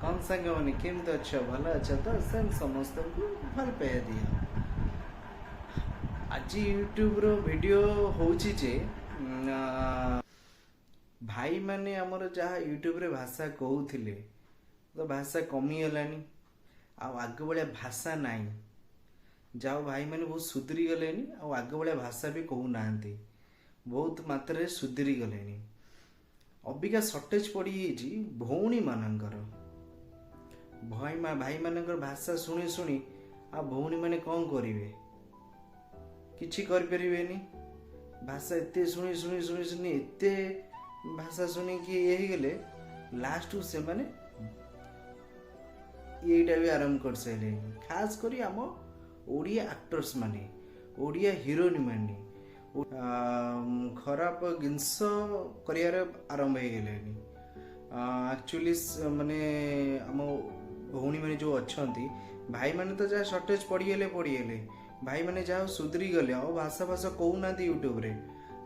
कौन सांग मैंने केमती अच्छ भल अच्छ तो सेम समस्त को भल पाया दिया आज यूट्यूब रो वीडियो होची जे भाई माने हमर जहाँ यूट्यूब रे भाषा कहूथिले तो भाषा कमी गलानी आग भाया भाषा नाई जाओ भाई मैंने बहुत सुधरी गले आग भाया भाषा भी कहूना बहुत मात्रा सुधरी गले अबिका सर्टेज पड़ी भौणी मानकर भाई मानकर भाषा शुणी शुणी आ भौणी मैंने कौन करेंगे किछि कर परिबेनी भाषा एते शुणी शुणी शुणी शुणी एते भाषा शुणी कि ये गले लास्ट से माने येटा भी आरंभ कर सारे खास करी आम ओडिया एक्टर्स माने ओडिया हीरोइन माने खराब जिनस कर आरंभ हो गले एक्चुअली माने आम भौणी मैंने जो अच्छा भाई मैंने तो जहाँ सर्टेज पड़गले भाई मैंने जहाँ सुधरी गले और भाषा भाषा कहूना यूट्यूब रे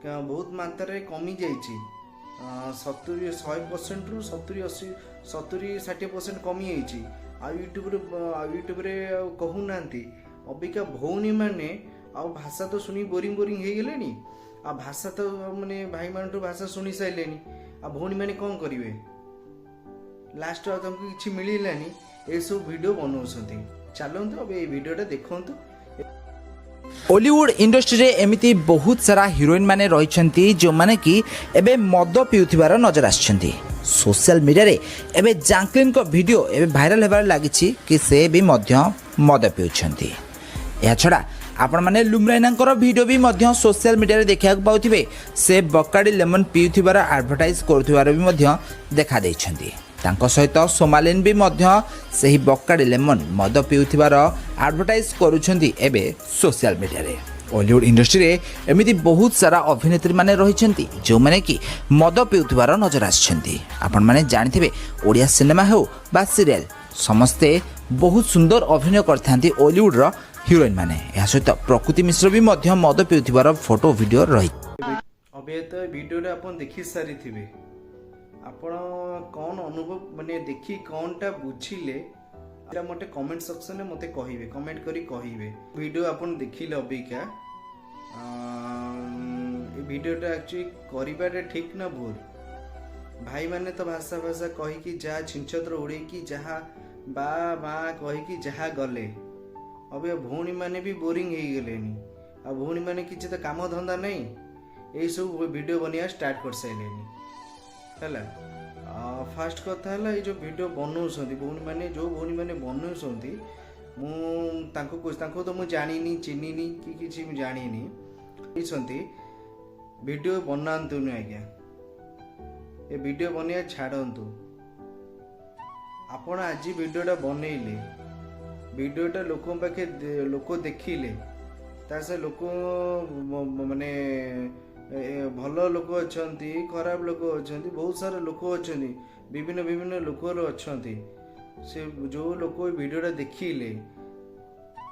बहुत मात्रा कमी जाइए 100% रु 70-80% कमी यूट्यूब रे कहूना अबिका भौणी मैंने आ भाषा तो शुणी बोरिंग बोरिंग हो गले आ भाषा तो माने भाई मान भाषा शुणी सारे आ भौणी मैंने कौन करेंगे लास्ट तुमको किसी मिललानी ये सब वीडियो बनाऊँ चलतु अब ये वीडियोटा देखूँ हॉलीवुड इंडस्ट्री रे एमिति बहुत सारा हीरोइन माने रहिछंती जो माने कि एबे मद पिउथिबार नजर आछंती सोशल मीडिया रे एबे जैकलिन को वीडियो एबे वायरल हेबार लागिछि कि से भी मध्य मद पिउछंती या छडा आपण माने लुमराइनांकर वीडियो भी मध्य सोशल मीडिया रे देखिया पाउथिबे से बकाडी लेमन पिउथिबार एडवर्टाइज करथिबार भी मध्य देखा दैछंती तांको सहित सोमालिन भी मध्य सही बकाडी लेमन मद पिउथिबार एडवर्टाइज करूछंती एबे सोशल मीडिया रे हॉलीवुड इंडस्ट्री रे एमिति बहुत सारा अभिनेत्री माने रहिछंती जो माने कि मद पिउथिबार नजर आछंती आपण माने जानिथिबे ओडिया सिनेमा हो बा सीरियल समस्ते बहुत सुंदर अभिनय करथांती हॉलीवुड रो हीरोइन माने या सहित प्रकृति मिश्र भी मध्य मद पिउथिबार फोटो वीडियो रही अबे तो वीडियो रे अपन देखि सारी थिबे आपण कौन अनुभव माने देखी कौन टा बुझिले मते कमेंट सेक्शन में मते कहिबे कमेंट करी कहिबे वीडियो आपण देखिले अबिका ए वीडियोटा एक्चुअली करिबारे ठीक ना भूल भाई माने तो भाषा भाषा कही कि जा छिंचत्र उड़े कि जहा बा बा कही कि जहा गले अबे भौणी माने भी बोरिंग हो गलेनी आ भौणी माने किछि तो काम धंदा नहीं ए सब वीडियो बनिया स्टार्ट कर साइलेनी है फास्ट कथा है ये जो वीडियो बनाऊँ भौणी मैंने जो भौणी मैंने बनाऊँ तो मुझे जानी चिन्हनी कि किसी जानी वीडियो बनातुनि आज्ञा ये वीडियो बनया छाड़तु आपण आज वीडियोटा बनइले वीडियोटा लोक पाखे लोक देखिले तासे लोक माने भल लोक अच्छा खराब लोक अच्छा बहुत सारा लोक अच्छा विभिन्न विभिन्न लोक अच्छा से जो लोक वीडियोटा देखिले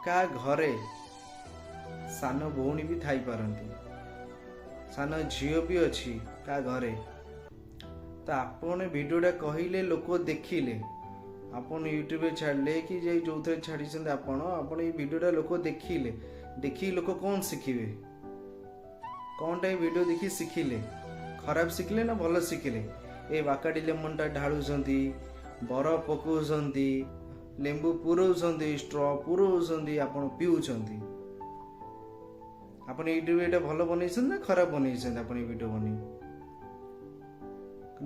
का घरे सान भौणी भी थाई पारती सान झील भी अच्छी का घरे तो आपने वीडियोटा कहले लोक देखिले आपन यूट्यूब छाड़ले कि जो थे छाड़ी आपन ये वीडियोटा लोक देखिले देखी लोक कौन शिखिबे कौनटा वीडियो देखी शिखिले खराब शिखिले ना भल शिखिले ए बाकाडी लेमनटा ढालुंट बरफ पकाउंट लेंबू पुराउंट स्ट्रॉ पुराउंट आपन पिउंट आपन यूट्यूब एटा भल बनैछन ना खराब बनैछन आपन वीडियो बनै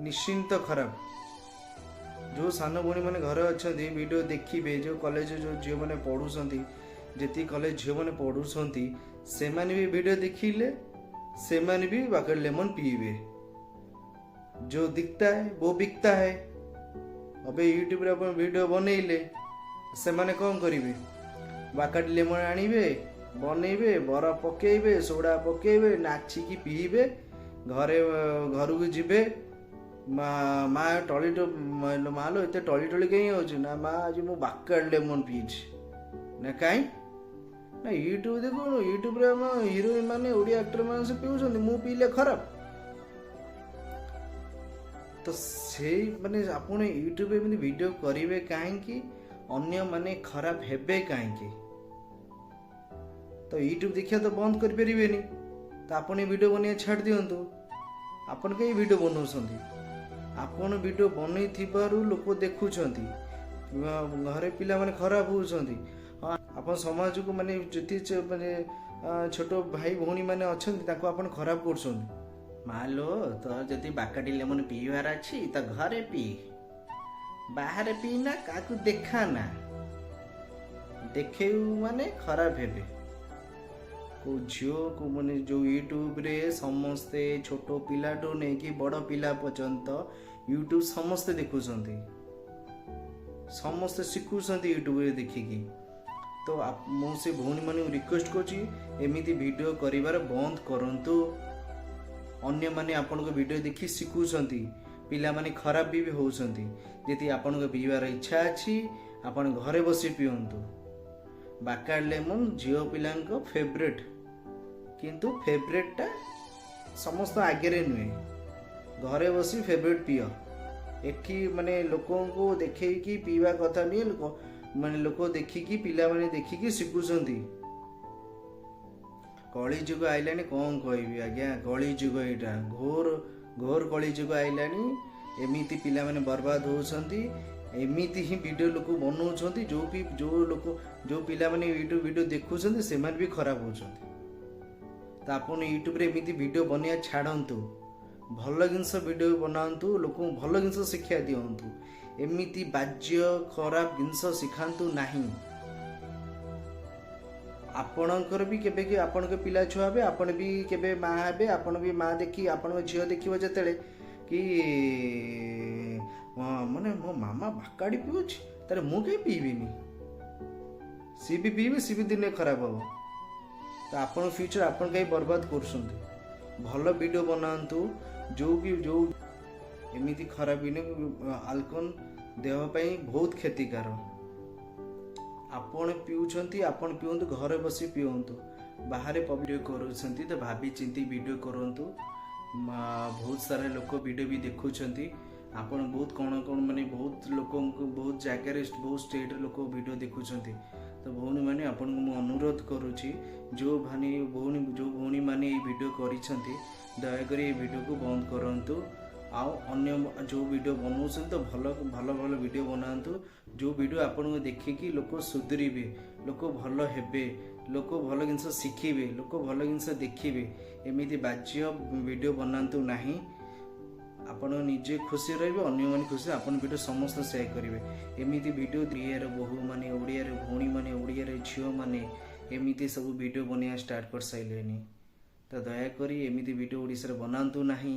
निश्चिंत खराब जो सान भौणी मैंने घर अच्छा वीडियो देखिए जो कॉलेज जो झील मैंने पढ़ुंट जी कॉलेज झील मैंने पढ़ुंट से भी वीडियो देखिले से माने भी बाकाडी लेमन पीबे जो दिखता है वो बिकता है अबे यूट्यूब रे अपन वीडियो बनइले से माने कौन करिवे बाकाडी लेमन आनिबे बनइबे बरफ पकेइबे सोडा पकेइबे नाचिकी पीबे घरे घर को जीवे माँ टली मालो एत टली टली कहीं हो ना माँ आज मु बाकाडी लेमन पीछि ना कहीं ना यूट्यूब देखो यूट्यूब रे हीरोइन माने ओडिया एक्टर माने से पिउछन मु पीले खराब ତ ସେଇ ମାନେ ଆପଣ ୟୁଟ୍ୟୁବରେ ଏମିତି ଭିଡ଼ିଓ କରିବେ କାହିଁକି, ଅନ୍ୟମାନେ ଖରାପ ହେବେ କାହିଁକି? ତ ୟୁଟ୍ୟୁବ ଦେଖିବା ତ ବନ୍ଦ କରିପାରିବେନି, ତ ଆପଣ ଏ ଭିଡ଼ିଓ ବନେଇବା ଛାଡ଼ି ଦିଅନ୍ତୁ। ଆପଣ କାହିଁ ଭିଡ଼ିଓ ବନାଉଛନ୍ତି? ଆପଣ ଭିଡ଼ିଓ ବନେଇଥିବାରୁ ଲୋକ ଦେଖୁଛନ୍ତି, ଘରେ ପିଲାମାନେ ଖରାପ ହେଉଛନ୍ତି। ଆପଣ ସମାଜକୁ ମାନେ ଯେତିକି ମାନେ ଛୋଟ ଭାଇ ଭଉଣୀ ମାନେ ଅଛନ୍ତି ତାଙ୍କୁ ଆପଣ ଖରାପ କରୁଛନ୍ତି। ମାଲୋ ତୋର ଯଦି ବାକାଟି ଲେମନ ପିଇବାର ଅଛି ତ ଘରେ ପିଇ, ବାହାରେ ପିଇନା, କାହାକୁ ଦେଖାନା। ଦେଖେଇବୁ ମାନେ ଖରାପ ହେବେ। କେଉଁ ଝିଅକୁ ମାନେ ଯେଉଁ ୟୁଟ୍ୟୁବରେ ସମସ୍ତେ ଛୋଟ ପିଲାଠୁ ନେଇକି ବଡ଼ ପିଲା ପର୍ଯ୍ୟନ୍ତ ୟୁଟ୍ୟୁବ ସମସ୍ତେ ଦେଖୁଛନ୍ତି, ସମସ୍ତେ ଶିଖୁଛନ୍ତି ୟୁଟ୍ୟୁବରେ ଦେଖିକି। ତ ମୁଁ ସେ ଭଉଣୀମାନଙ୍କୁ ରିକ୍ୱେଷ୍ଟ କରୁଛି ଏମିତି ଭିଡ଼ିଓ କରିବାର ବନ୍ଦ କରନ୍ତୁ। ଅନ୍ୟମାନେ ଆପଣଙ୍କ ଭିଡ଼ିଓ ଦେଖି ଶିଖୁଛନ୍ତି, ପିଲାମାନେ ଖରାପ ବି ହେଉଛନ୍ତି। ଯଦି ଆପଣଙ୍କ ପିଇବାର ଇଚ୍ଛା ଅଛି ଆପଣ ଘରେ ବସି ପିଅନ୍ତୁ। ବାକାର୍ଡ ଲେମନ ଝିଅ ପିଲାଙ୍କ ଫେଭରେଟ୍, କିନ୍ତୁ ଫେଭରେଟ୍ଟା ସମସ୍ତ ଆଗରେ ନୁହେଁ। ଘରେ ବସି ଫେଭରେଟ୍ ପିଅ। ଏଠି ମାନେ ଲୋକଙ୍କୁ ଦେଖେଇକି ପିଇବା କଥା ନୁହେଁ। ମାନେ ଲୋକ ଦେଖିକି, ପିଲାମାନେ ଦେଖିକି ଶିଖୁଛନ୍ତି। କଳି ଯୁଗ ଆଇଲାଣି, କ'ଣ କହିବି ଆଜ୍ଞା, କଳି ଯୁଗ ଏଇଟା ଘୋର ଘୋର କଳି ଯୁଗ ଆଇଲାଣି। ଏମିତି ପିଲାମାନେ ବର୍ବାଦ ହେଉଛନ୍ତି, ଏମିତି ହିଁ ଭିଡ଼ିଓ ଲୋକ ବନାଉଛନ୍ତି। ଯେଉଁ ପିଲାମାନେ ୟୁଟ୍ୟୁବ ଭିଡ଼ିଓ ଦେଖୁଛନ୍ତି ସେମାନେ ବି ଖରାପ ହେଉଛନ୍ତି। ତ ଆପଣ ୟୁଟ୍ୟୁବରେ ଏମିତି ଭିଡ଼ିଓ ବନେଇବା ଛାଡ଼ନ୍ତୁ, ଭଲ ଜିନିଷ ଭିଡ଼ିଓ ବନାନ୍ତୁ, ଲୋକଙ୍କୁ ଭଲ ଜିନିଷ ଶିକ୍ଷା ଦିଅନ୍ତୁ। ଏମିତି ବାଜ୍ୟ ଖରାପ ଜିନିଷ ଶିଖାନ୍ତୁ ନାହିଁ। ଆପଣଙ୍କର ବି କେବେ ଆପଣଙ୍କ ପିଲା ଛୁଆ ହେବେ, ଆପଣ ବି କେବେ ମା ହେବେ, ଆପଣ ବି ମା ଦେଖି ଆପଣଙ୍କ ଝିଅ ଦେଖିବ ଯେତେବେଳେ କି ମାନେ ମୋ ମାମା ବାକାଡ଼ି ପିଉଛି, ତାହେଲେ ମୁଁ କାହିଁ ପିଇବିନି, ସିଏ ବି ପିଇବେ, ସିଏ ବି ଦିନେ ଖରାପ ହେବ। ତ ଆପଣ ଫ୍ୟୁଚର ଆପଣ କାହିଁ ବର୍ବାଦ କରୁଛନ୍ତି? ଭଲ ଭିଡ଼ିଓ ବନାନ୍ତୁ। ଯେଉଁ ଏମିତି ଖରାପ ଆଲକୋହଲ ଦେହ ପାଇଁ ବହୁତ କ୍ଷତିକାରକ। ଆପଣ ପିଉଛନ୍ତି, ଆପଣ ପିଅନ୍ତୁ, ଘରେ ବସି ପିଅନ୍ତୁ। ବାହାରେ ଭିଡ଼ିଓ କରୁଛନ୍ତି ତ ଭାବି ଚିନ୍ତି ଭିଡ଼ିଓ କରନ୍ତୁ। ବହୁତ ସାରା ଲୋକ ଭିଡ଼ିଓ ବି ଦେଖୁଛନ୍ତି। ଆପଣ ବହୁତ କ'ଣ ମାନେ ବହୁତ ଲୋକଙ୍କୁ ବହୁତ ଜାଗାରେ ବହୁତ ଷ୍ଟେଟ୍ରେ ଲୋକ ଭିଡ଼ିଓ ଦେଖୁଛନ୍ତି। ତ ଭଉଣୀମାନେ ଆପଣଙ୍କୁ ମୁଁ ଅନୁରୋଧ କରୁଛି, ଯେଉଁ ଭଉଣୀମାନେ ଏଇ ଭିଡ଼ିଓ କରିଛନ୍ତି ଦୟାକରି ଏଇ ଭିଡ଼ିଓକୁ ବନ୍ଦ କରନ୍ତୁ। ଆଉ ଅନ୍ୟ ଯେଉଁ ଭିଡ଼ିଓ ବନାଉଛନ୍ତି ତ ଭଲ ଭିଡ଼ିଓ ବନାନ୍ତୁ। ଯେଉଁ ଭିଡ଼ିଓ ଆପଣଙ୍କୁ ଦେଖିକି ଲୋକ ସୁଧରିବେ, ଲୋକ ଭଲ ହେବେ, ଲୋକ ଭଲ ଜିନିଷ ଶିଖିବେ, ଲୋକ ଭଲ ଜିନିଷ ଦେଖିବେ। ଏମିତି ବାଜ୍ୟ ଭିଡ଼ିଓ ବନାନ୍ତୁ ନାହିଁ। ଆପଣ ନିଜେ ଖୁସି ରହିବେ, ଅନ୍ୟମାନେ ଖୁସି, ଆପଣ ଭିଡ଼ିଓ ସମସ୍ତେ ସେୟାର କରିବେ। ଏମିତି ଭିଡ଼ିଓ ଓଡ଼ିଆର ବୋହୂମାନେ, ଓଡ଼ିଆର ଭଉଣୀମାନେ, ଓଡ଼ିଆର ଝିଅମାନେ ଏମିତି ସବୁ ଭିଡ଼ିଓ ବନେଇବା ଷ୍ଟାର୍ଟ କରିସାରିଲେଣି। ତ ଦୟାକରି ଏମିତି ଭିଡ଼ିଓ ଓଡ଼ିଶାରେ ବନାନ୍ତୁ ନାହିଁ।